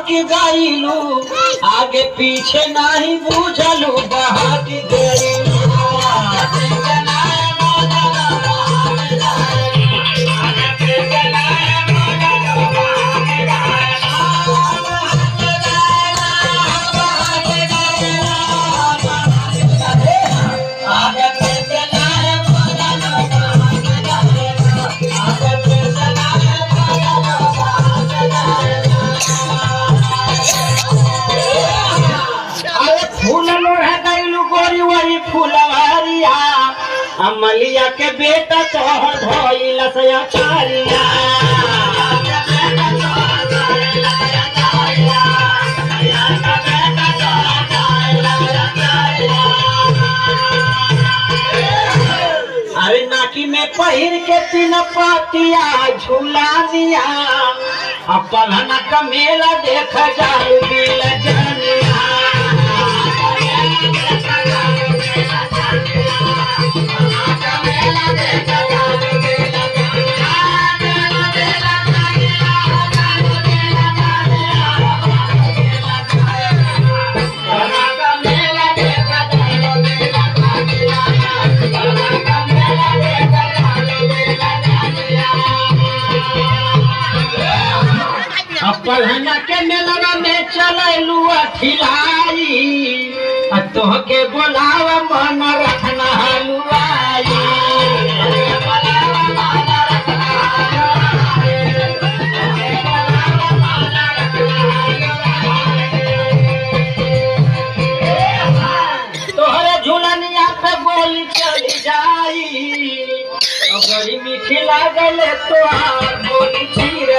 बहक गईलू आगे पीछे नहीं बुझलू बहक गईलू फुलवारिया अमलिया के बेटा तोहर भइल सयाचारिया अरे नाकी में पहिर के तीन पातिया झूला दिया अपना का मेला देख जाए दिल जनिया पढ़ना के मेला में चलू अठिलाई तोहके बोलाव मन रखना हलुआई तोहरे झूलनिया पे गोली चली जाई बड़ी मीठी लागल तोहार गोली चिर